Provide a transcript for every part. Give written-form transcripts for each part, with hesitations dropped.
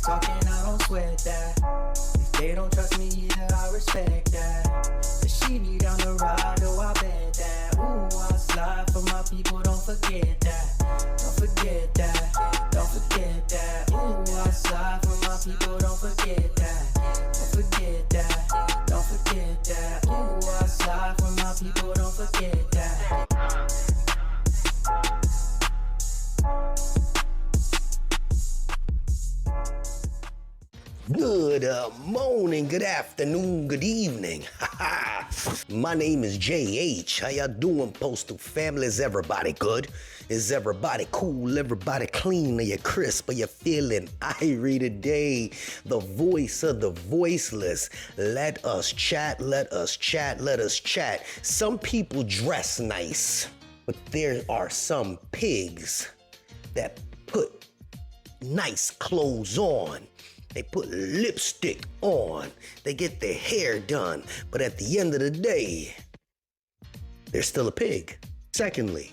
talking, I don't sweat that. If they don't trust me either, I respect that. But she need down the ride, oh, I bet that. Ooh, I slide for my people, don't forget that. Don't forget that, don't forget that. Ooh, I slide for my people, don't forget that. Don't forget that, don't forget that. Ooh, I slide for my people, don't forget that. Good morning, good afternoon, good evening. My name is JH. How y'all doing, Postal family? Is everybody good? Is everybody cool? Everybody clean? Are you crisp? Are you feeling irie today? The voice of the voiceless. Let us chat, let us chat, let us chat. Some people dress nice, but there are some pigs that put nice clothes on. They put lipstick on. They get their hair done. But at the end of the day, they're still a pig. Secondly,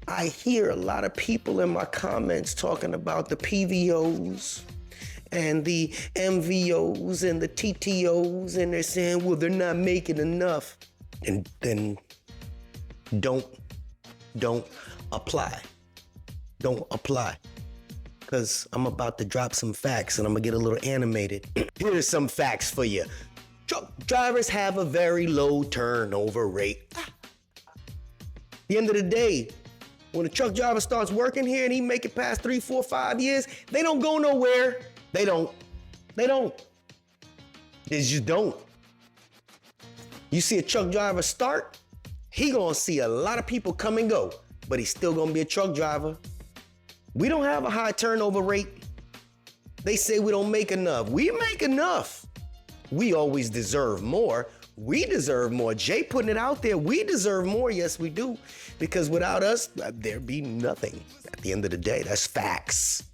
I hear a lot of people in my comments talking about the PVOs and the MVOs and the TTOs, and they're saying, well, they're not making enough. And then don't apply. Don't apply. Because I'm about to drop some facts and I'm gonna get a little animated. Here's some facts for you. Truck drivers have a very low turnover rate. At the end of the day, when a truck driver starts working here and he make it past 3, 4, 5 years, they don't go nowhere. They don't. They just don't. You see a truck driver start, he gonna see a lot of people come and go, but he's still gonna be a truck driver. We don't have a high turnover rate. They say we don't make enough. We make enough. We always deserve more. We deserve more. Jay putting it out there. We deserve more. Yes, we do. Because without us, there'd be nothing. At the end of the day, that's facts.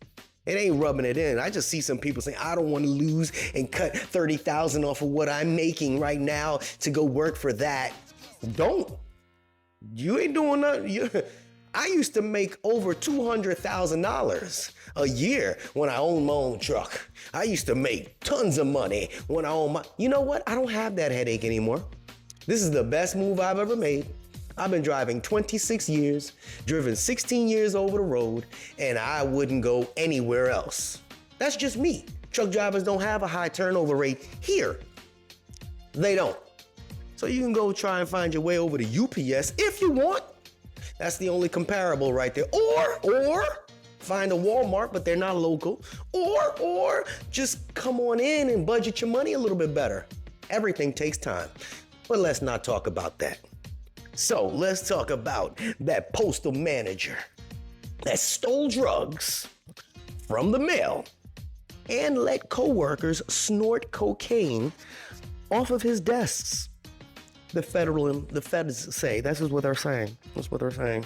It ain't rubbing it in. I just see some people saying, I don't want to lose and cut $30,000 off of what I'm making right now to go work for that. Don't. You ain't doing nothing. I used to make over $200,000 a year when I owned my own truck. I used to make tons of money when I owned my, you know what? I don't have that headache anymore. This is the best move I've ever made. I've been driving 26 years, driven 16 years over the road, and I wouldn't go anywhere else. That's just me. Truck drivers don't have a high turnover rate here. They don't. So you can go try and find your way over to UPS if you want. That's the only comparable right there. Or find a Walmart, but they're not local. Or just come on in and budget your money a little bit better. Everything takes time. But let's not talk about that. So let's talk about that postal manager that stole drugs from the mail and let coworkers snort cocaine off of his desks. The feds say, this is what they're saying. That's what they're saying.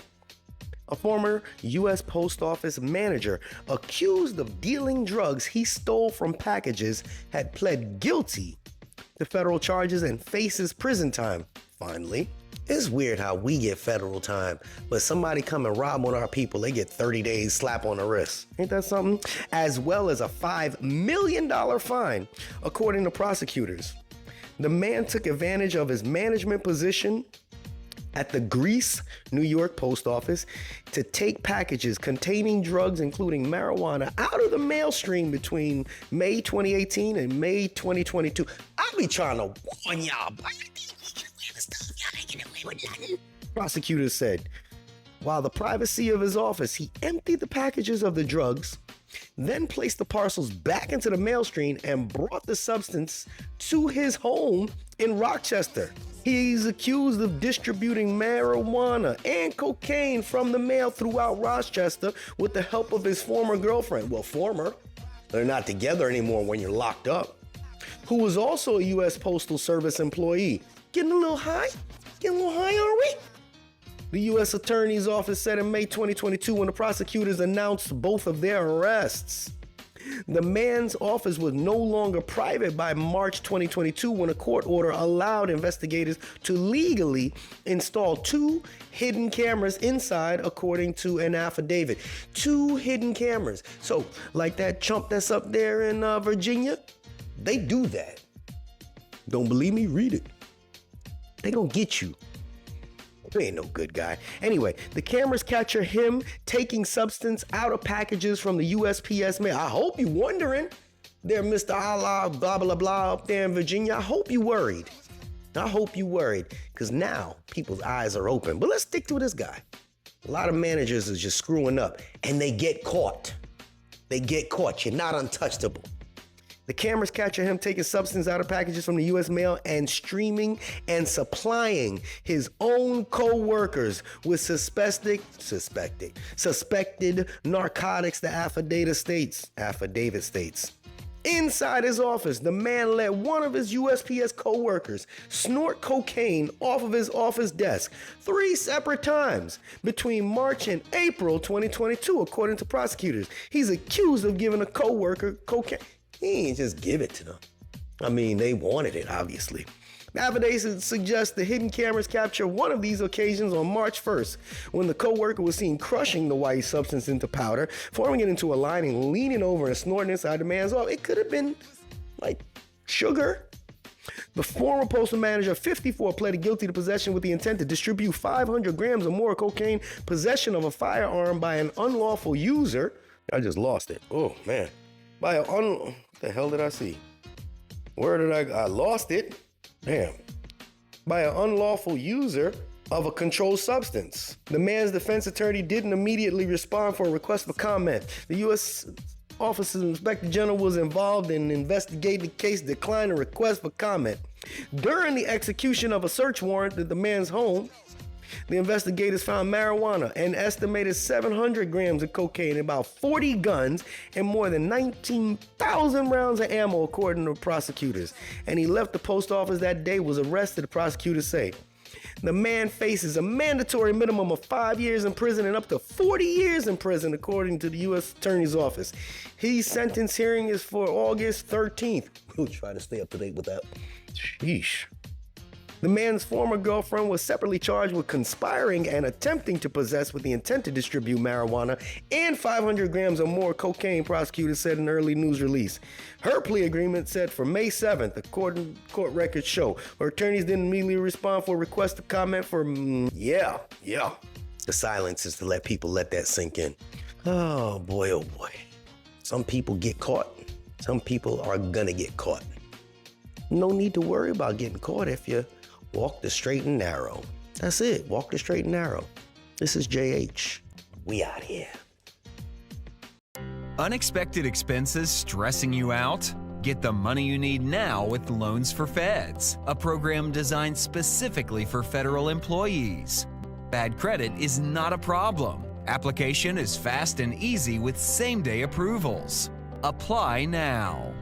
A former U.S. Post Office manager accused of dealing drugs he stole from packages had pled guilty to federal charges and faces prison time. Finally, it's weird how we get federal time, but somebody come and rob one of our people, they get 30 days slap on the wrist. Ain't that something? As well as a $5 million fine, according to prosecutors. The man took advantage of his management position at the Greece, New York post office to take packages containing drugs, including marijuana, out of the mail stream between May 2018 and May 2022. I be trying to warn y'all, but y'all ain't getting away with nothing. Prosecutors said, while the privacy of his office, he emptied the packages of the drugs, then placed the parcels back into the mail stream and brought the substance to his home in Rochester. He's accused of distributing marijuana and cocaine from the mail throughout Rochester with the help of his former girlfriend. Well, former. They're not together anymore when you're locked up. Who was also a U.S. Postal Service employee. Getting a little high? Getting a little high, are we? The U.S. Attorney's Office said in May 2022 when the prosecutors announced both of their arrests. The man's office was no longer private by March 2022 when a court order allowed investigators to legally install 2 hidden cameras inside, according to an affidavit. 2 hidden cameras. So, like that chump that's up there in Virginia, they do that. Don't believe me? Read it. They gonna get you. You ain't no good guy. Anyway, the cameras capture him taking substance out of packages from the USPS mail. I hope you wondering there, Mr. Allah, blah, blah, blah, up there in Virginia. I hope you worried. I hope you worried, because now people's eyes are open. But let's stick to this guy. A lot of managers are just screwing up, and they get caught. They get caught. You're not untouchable. The cameras capture him taking substance out of packages from the U.S. mail and streaming and supplying his own co-workers with suspected narcotics, the affidavit states. Inside his office, the man let one of his USPS co-workers snort cocaine off of his office desk 3 separate times between March and April 2022, according to prosecutors. He's accused of giving a co-worker cocaine. He ain't just give it to them. I mean, they wanted it, obviously. The affidavit suggests the hidden cameras capture one of these occasions on March 1st, when the co-worker was seen crushing the white substance into powder, forming it into a line and leaning over and snorting inside the man's office. It could have been like sugar. The former postal manager, 54, pleaded guilty to possession with the intent to distribute 500 grams or more cocaine, possession of a firearm by an unlawful user. I just lost it. Oh, man. What the hell did I see? Where did I lost it. Damn. By an unlawful user of a controlled substance. The man's defense attorney didn't immediately respond for a request for comment. The U.S. Office of Inspector General was involved in investigating the case, declined a request for comment. During the execution of a search warrant at the man's home, the investigators found marijuana, an estimated 700 grams of cocaine, about 40 guns, and more than 19,000 rounds of ammo, according to prosecutors. And he left the post office that day, was arrested, the prosecutors say. The man faces a mandatory minimum of 5 years in prison and up to 40 years in prison, according to the U.S. Attorney's Office. His sentence hearing is for August 13th. We'll try to stay up to date with that. Sheesh. The man's former girlfriend was separately charged with conspiring and attempting to possess with the intent to distribute marijuana and 500 grams or more cocaine, prosecutors said in an early news release. Her plea agreement set for May 7th, according to court records show. Her attorneys didn't immediately respond for a request to comment for, yeah. The silence is to let people let that sink in. Oh boy. Some people get caught. Some people are gonna get caught. No need to worry about getting caught if you walk the straight and narrow. That's it. Walk the straight and narrow. This is JH. We out here. Unexpected expenses stressing you out? Get the money you need now with Loans for Feds, a program designed specifically for federal employees. Bad credit is not a problem. Application is fast and easy with same-day approvals. Apply now.